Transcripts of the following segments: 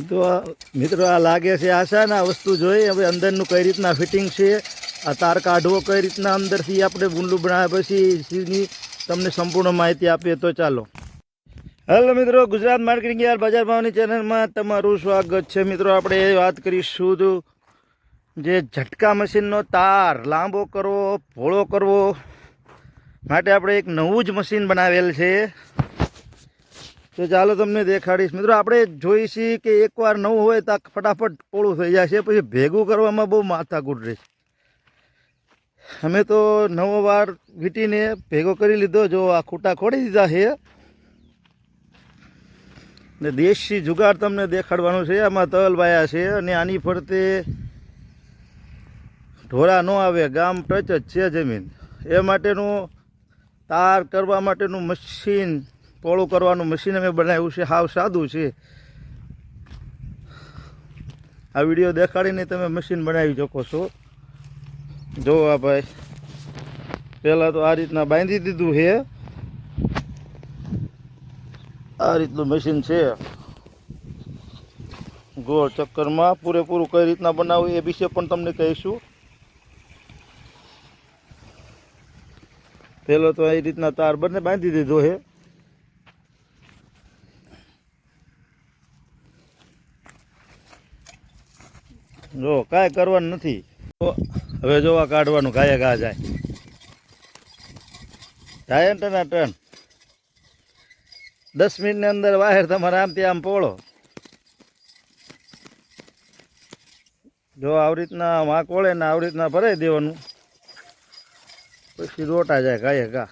તો મિત્રો આ લાગે છે આશા ને આ વસ્તુ જોઈ હવે અંદરનું કઈ રીતના ફિટિંગ છે, આ તાર કાઢવો કઈ રીતના અંદરથી આપણે બુંડલું બનાવ્યા પછી તમને સંપૂર્ણ માહિતી આપીએ. તો ચાલો. હેલો મિત્રો, ગુજરાત માર્કેટિંગ યાર્ડ બજાર ભાવની ચેનલમાં તમારું સ્વાગત છે. મિત્રો આપણે વાત કરીશું જે ઝટકા મશીનનો તાર લાંબો કરવો, ભોળો કરવો માટે આપણે એક નવું જ મશીન બનાવેલ છે. તો ચાલો તમને દેખાડીશ. મિત્રો આપણે જોઈશી કે એકવાર નવું હોય તો ફટાફટ પોળું થઈ જાય છે, પછી ભેગું કરવામાં બહુ માથાકૂટ રહે છે. અમે તો નવો વાર વીટીને ભેગો કરી લીધો. જો આ ખૂટા ખોડી દીધા છે ને દેશી જુગાડ તમને દેખાડવાનું છે. આમાં તલ વાયા છે અને આની ફરતે ઢોરા ન આવે, ગામ ટચ જ છે જમીન, એ માટેનું તાર કરવા માટેનું મશીન, પોળું કરવાનું મશીન અમે બનાવ્યું છે. હાવ સાદું છે. આ વિડીયો દેખાડીને તમે મશીન બનાવી શકો છો. જો આ ભાઈ પહેલાં તો આ રીતના બાંધી દીધું છે. આ રીતનું મશીન છે. ગોળ ચક્કરમાં પૂરેપૂરું કઈ રીતના બનાવવું એ વિશે પણ તમને કહીશું. પહેલો તો આ રીતના તાર બંને બાંધી દીધો છે. જો કાંઈ કરવાનું નથી. હવે જોવા કાઢવાનું, ગાયે ઘા જાય ટના ટન. 10 મિનિટની અંદર વાહેર તમારે આમથી આમ પોળો. જો આવી રીતના વાંક વળે ને આવી રીતના ભરાઈ દેવાનું, પછી રોટા જાય ગાયે ઘા.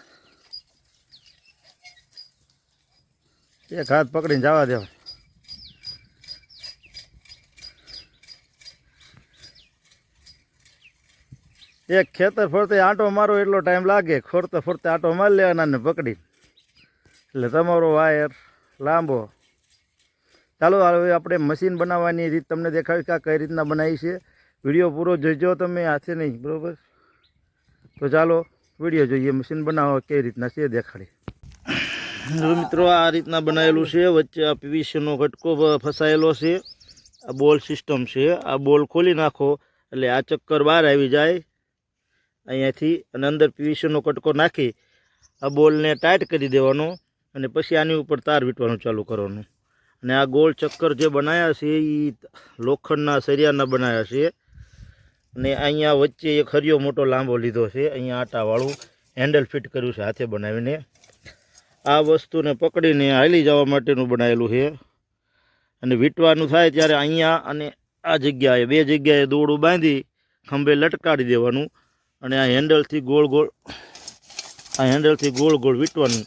એક હાથ પકડીને જવા દેવા. એક ખેતર ફરતે આંટો મારો એટલો ટાઈમ લાગે, ફરતે ફરતે આંટો મારી લેવાના ને પકડી, એટલે તમારો વાયર લાંબો. ચાલો હવે આપણે મશીન બનાવવાની રીત તમને દેખાડી કે કઈ રીતના બનાવી છે. વિડીયો પૂરો જોઈજો તમે, હાથે નહીં, બરાબર? તો ચાલો વિડીયો જોઈએ, મશીન બનાવવા કઈ રીતના છે દેખાડી. મિત્રો આ રીતના બનાવેલું છે. વચ્ચે આ પીવીસીનો ઘટકો ફસાયેલો છે. આ બોલ સિસ્ટમ છે. આ બોલ ખોલી નાખો એટલે આ ચક્કર બહાર આવી જાય અહીંયાથી, અને અંદર પીવીસીનો કટકો નાખી આ બોલને ટાઈટ કરી દેવાનો અને પછી આની ઉપર તાર વીંટવાનું ચાલુ કરવાનું. અને આ ગોળ ચક્કર જે બનાવ્યા છે એ લોખંડના સરિયાના બનાવ્યા છે. અને અહીંયા વચ્ચે એક હરિયો મોટો લાંબો લીધો છે. અહીંયા આટાવાળું હેન્ડલ ફિટ કર્યું છે હાથે બનાવીને. આ વસ્તુને પકડીને હાલી જવા માટેનું બનાવેલું છે. અને વીંટવાનું થાય ત્યારે અહીંયા અને આ જગ્યાએ, બે જગ્યાએ દોરડું બાંધી ખંભે લટકાડી દેવાનું અને આ હેન્ડલથી ગોળ ગોળ વીંટવાનું.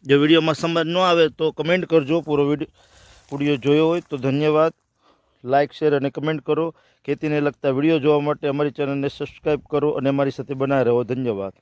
જો વિડીયોમાં સમજ ન આવે તો કમેન્ટ કરજો. પૂરો વિડીયો જોયો હોય તો ધન્યવાદ. લાઇક, શેર અને કમેન્ટ કરો. ખેતીને લગતા વિડીયો જોવા માટે અમારી ચેનલને સબસ્ક્રાઈબ કરો અને અમારી સાથે બનાવી રહો. ધન્યવાદ.